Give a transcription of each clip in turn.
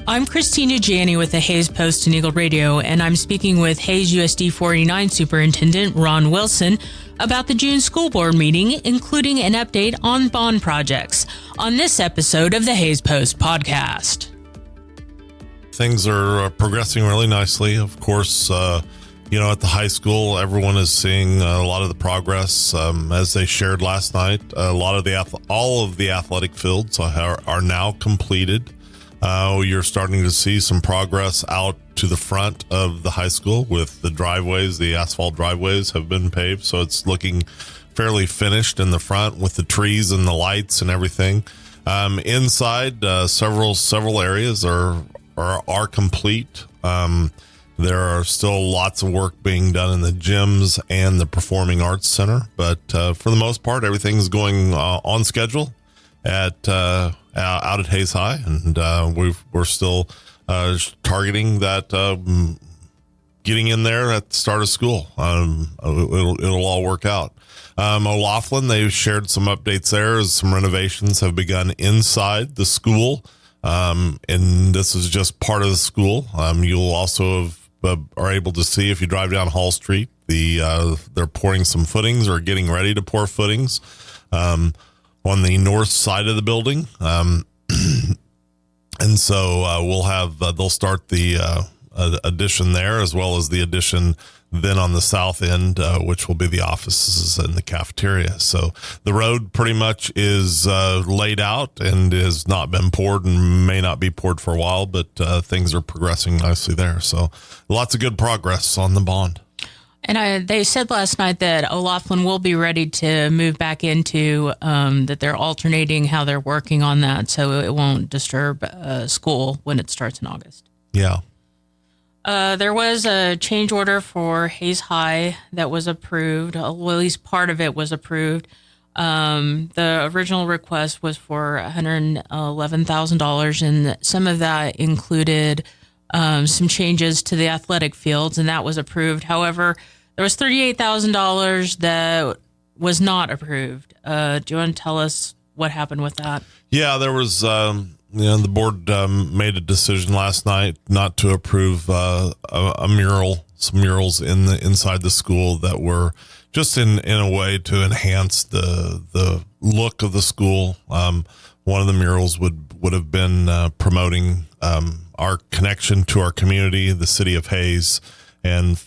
I'm Cristina Janney with the Hayes Post and Eagle Radio, and I'm speaking with Hayes USD 49 Superintendent Ron Wilson about the June school board meeting, including an update on bond projects on this episode of the Hayes Post podcast. Things are progressing really nicely. Of course, at the high school, everyone is seeing a lot of the progress. As they shared last night, all of the athletic fields are now completed. You're starting to see some progress out to the front of the high school with the driveways. The asphalt driveways have been paved, so it's looking fairly finished in the front with the trees and the lights and everything. Inside, several areas are complete. There are still lots of work being done in the gyms and the Performing Arts Center, but for the most part, everything's going on schedule out at Hayes High, and we're still targeting that getting in there at the start of school. It'll all work out. O'Laughlin, they've shared some updates there as some renovations have begun inside the school, and this is just part of the school. You'll also are able to see if you drive down Hall Street, they're pouring some footings or getting ready to pour footings on the north side of the building. And so they'll start the addition there, as well as the addition then on the south end, which will be the offices and the cafeteria. So the road pretty much is laid out and has not been poured and may not be poured for a while, but things are progressing nicely there. So lots of good progress on the bond. And they said last night that O'Laughlin will be ready to move back into that they're alternating how they're working on that, so it won't disturb school when it starts in August. Yeah. There was a change order for Hayes High that was approved. Well, at least part of it was approved. The original request was for $111,000, and some of that included some changes to the athletic fields, and that was approved. However, there was $38,000 that was not approved. Do you want to tell us what happened with that? Yeah, there was, the board made a decision last night not to approve some murals inside the school that were just in a way to enhance the look of the school. One of the murals would have been promoting our connection to our community, the city of Hayes, and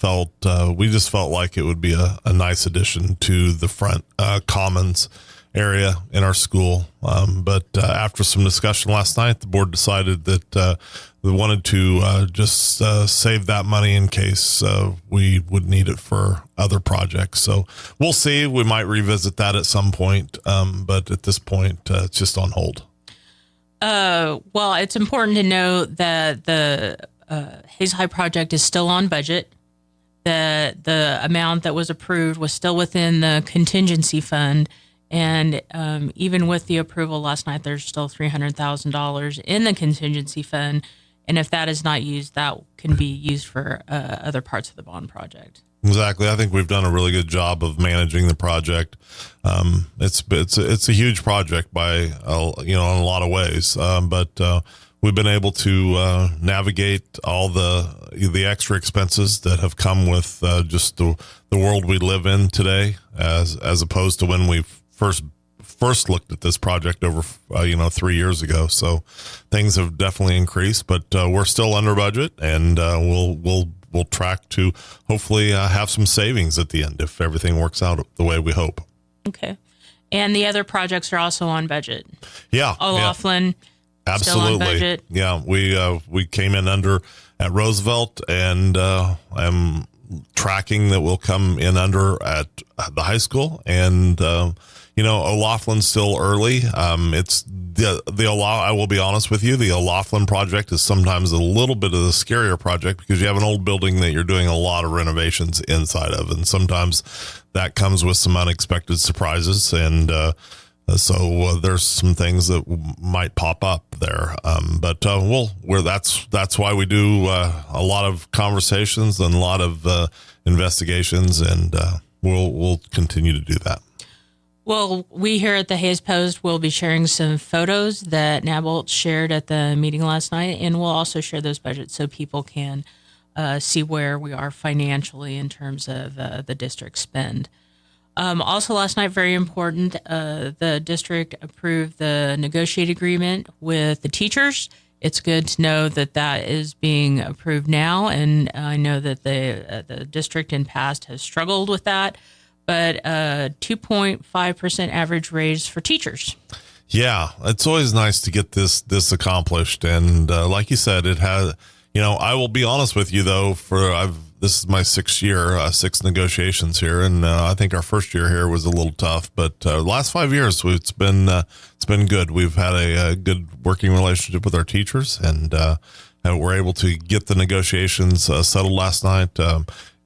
we just felt like it would be a nice addition to the front commons area in our school. But after some discussion last night, the board decided that we wanted to just save that money in case we would need it for other projects. So we'll see. We might revisit that at some point, but at this point, it's just on hold. Well, it's important to note that the Hayes High project is still on budget. The amount that was approved was still within the contingency fund. And even with the approval last night, there's still $300,000 in the contingency fund. And if that is not used, that can be used for other parts of the bond project. Exactly. I think we've done a really good job of managing the project. It's a huge project by in a lot of ways, but we've been able to navigate all the extra expenses that have come with just the world we live in today, as opposed to when we first looked at this project over 3 years ago. So things have definitely increased, but we're still under budget, and we'll track to hopefully have some savings at the end if everything works out the way we hope. Okay. And the other projects are also on budget. Yeah. O'Laughlin, absolutely. Still on budget. Yeah. We came in under at Roosevelt, and I'm tracking that we'll come in under at the high school. And, O'Loughlin's still early. It's I will be honest with you, the O'Laughlin project is sometimes a little bit of the scarier project because you have an old building that you're doing a lot of renovations inside of. And sometimes that comes with some unexpected surprises. And so there's some things that might pop up there. But that's why we do a lot of conversations and a lot of investigations, and we'll continue to do that. Well, we here at the Hayes Post will be sharing some photos that Nabalt shared at the meeting last night, and we'll also share those budgets so people can see where we are financially in terms of the district spend. Also, last night, very important, the district approved the negotiate agreement with the teachers. It's good to know that that is being approved now, and I know that the district in past has struggled with that, but 2.5% average raise for teachers. Yeah, it's always nice to get this accomplished, and like you said, it has. I will be honest with you though. This is my sixth year, six negotiations here, and I think our first year here was a little tough, but the last 5 years it's been good. We've had a good working relationship with our teachers, and we're able to get the negotiations settled last night,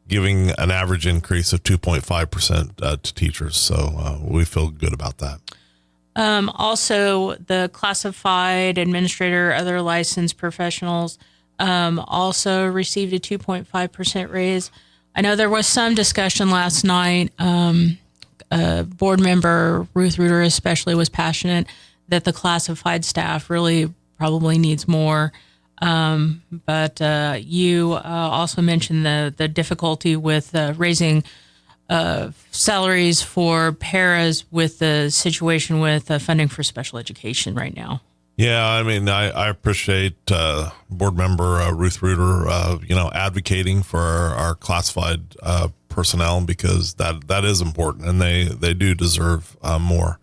giving an average increase of 2.5% to teachers. So we feel good about that. Also, the classified administrator, other licensed professionals also received a 2.5% raise. I know there was some discussion last night. Board member Ruth Reuter especially was passionate that the classified staff really probably needs more. But you also mentioned the difficulty with raising salaries for paras with the situation with funding for special education right now. Yeah, I mean, I appreciate board member Ruth Reuter, advocating for our classified personnel, because that is important, and they do deserve more.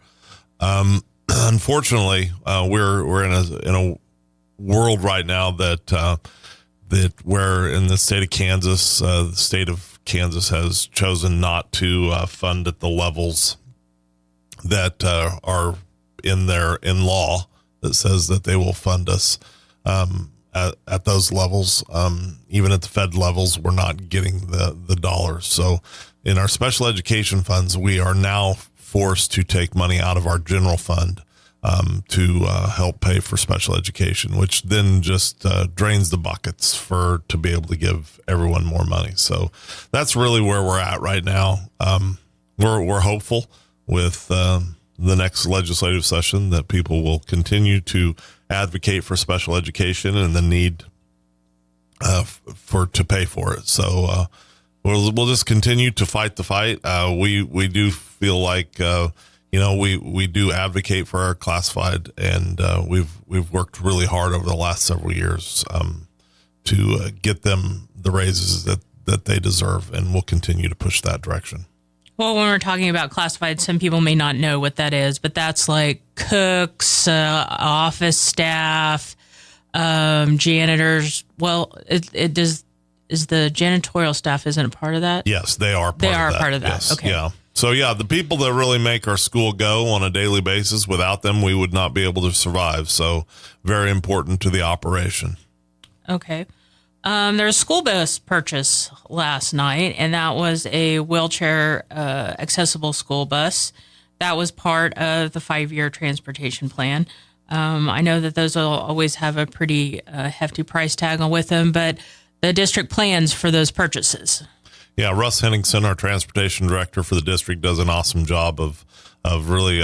Unfortunately, we're in a world right now that where in the state of Kansas, the state of Kansas has chosen not to fund at the levels that are in law, that says that they will fund us at those levels. Even at the Fed levels, we're not getting the dollars. So in our special education funds, we are now forced to take money out of our general fund to help pay for special education, which then just drains the buckets to be able to give everyone more money. So that's really where we're at right now. We're hopeful with the next legislative session that people will continue to advocate for special education and the need to pay for it. So we'll just continue to fight the fight. We do feel like we do advocate for our classified, and we've worked really hard over the last several years to get them the raises that they deserve, and we'll continue to push that direction. Well, when we're talking about classified, some people may not know what that is, but that's like cooks, office staff, janitors. Well, is the janitorial staff isn't a part of that? Yes, they are. They are part of that. Yes, okay. Yeah. So yeah, the people that really make our school go on a daily basis, without them, we would not be able to survive. So very important to the operation. Okay. There was a school bus purchase last night, and that was a wheelchair accessible school bus. That was part of the 5-year transportation plan. I know that those will always have a pretty hefty price tag with them, but the district plans for those purchases. Yeah, Russ Henningsen, our transportation director for the district, does an awesome job of really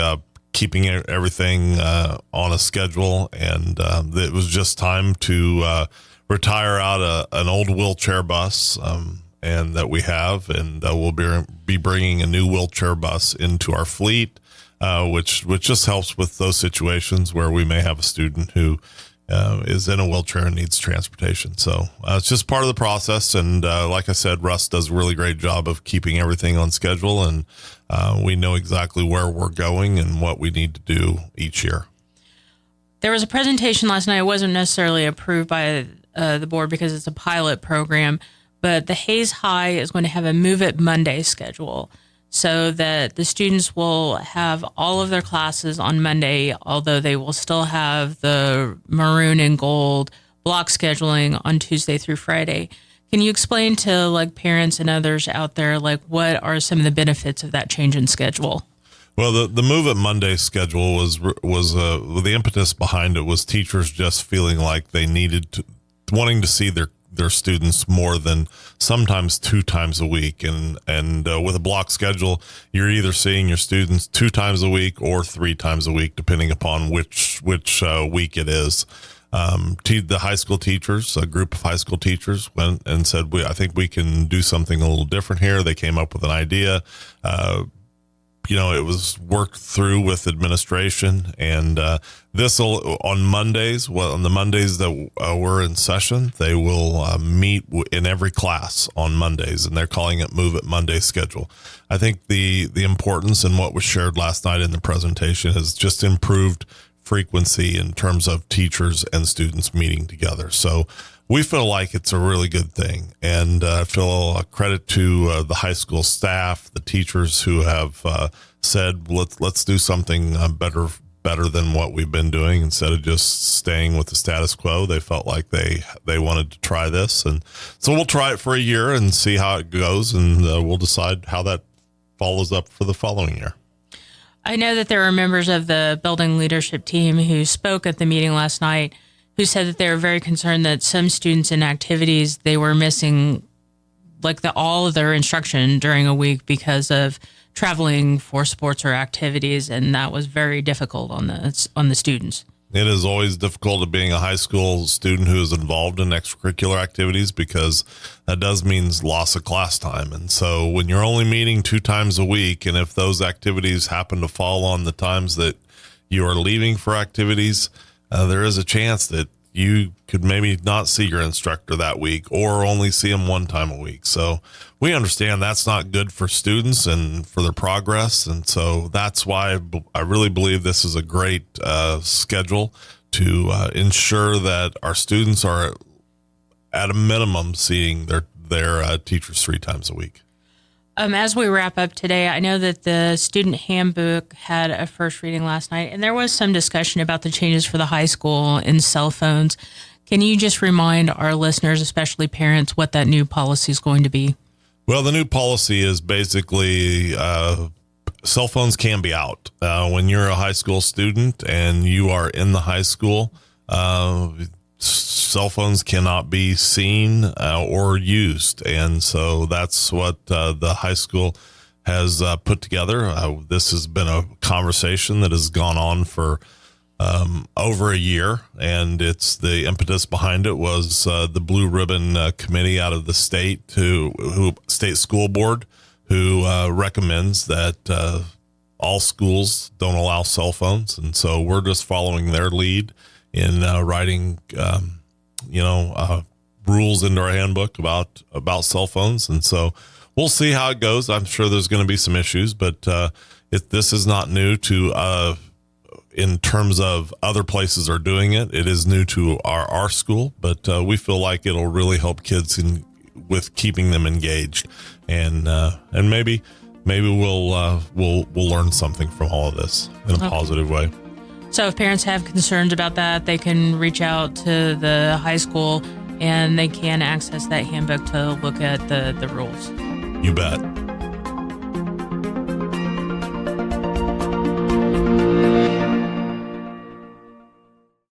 keeping everything on a schedule, and it was just time to retire out an old wheelchair bus, and that we have, and we'll be bringing a new wheelchair bus into our fleet, which just helps with those situations where we may have a student who is in a wheelchair and needs transportation. So it's just part of the process. And like I said, Russ does a really great job of keeping everything on schedule, and we know exactly where we're going and what we need to do each year. There was a presentation last night. It wasn't necessarily approved by the board because it's a pilot program, but the Hayes High is going to have a Move It Monday schedule so that the students will have all of their classes on Monday, although they will still have the maroon and gold block scheduling on Tuesday through Friday. Can you explain to parents and others out there, what are some of the benefits of that change in schedule? Well, the Move It Monday schedule was the impetus behind it was teachers just feeling like they needed to, wanting to see their students more than sometimes 2 times a week. And with a block schedule, you're either seeing your students 2 times a week or 3 times a week, depending upon which week it is. The high school teachers, a group of high school teachers, went and said, I think we can do something a little different here. They came up with an idea. It was worked through with administration, and this will on Mondays. Well, on the Mondays that we're in session, they will meet in every class on Mondays, and they're calling it Move It Monday schedule. I think the importance and what was shared last night in the presentation is just improved frequency in terms of teachers and students meeting together. So we feel like it's a really good thing, and I feel a credit to the high school staff, the teachers who have said, let's do something better than what we've been doing instead of just staying with the status quo. They felt like they wanted to try this, and so we'll try it for a year and see how it goes, and we'll decide how that follows up for the following year. I know that there are members of the building leadership team who spoke at the meeting last night who said that they were very concerned that some students in activities, they were missing all of their instruction during a week because of traveling for sports or activities, and that was very difficult on the students. It is always difficult being a high school student who is involved in extracurricular activities, because that does mean loss of class time. And so when you're only meeting 2 times a week, and if those activities happen to fall on the times that you are leaving for activities, there is a chance that you could maybe not see your instructor that week or only see them 1 time a week. So we understand that's not good for students and for their progress. And so that's why I really believe this is a great schedule to ensure that our students are at a minimum seeing their teachers 3 times a week. As we wrap up today, I know that the student handbook had a first reading last night, and there was some discussion about the changes for the high school in cell phones. Can you just remind our listeners, especially parents, what that new policy is going to be? Well, the new policy is basically cell phones can be out. When you're a high school student and you are in the high school, cell phones cannot be seen or used. And so that's what the high school has put together. This has been a conversation that has gone on for over a year, and it's the impetus behind it was the Blue Ribbon Committee out of the state, who state school board, who recommends that all schools don't allow cell phones. And so we're just following their lead in writing, rules into our handbook about cell phones. And so we'll see how it goes. I'm sure there's going to be some issues, but this is not new to in terms of other places are doing it. It is new to our school, but we feel like it'll really help kids with keeping them engaged, and maybe we'll learn something from all of this in a positive way. So if parents have concerns about that, they can reach out to the high school and they can access that handbook to look at the rules. You bet.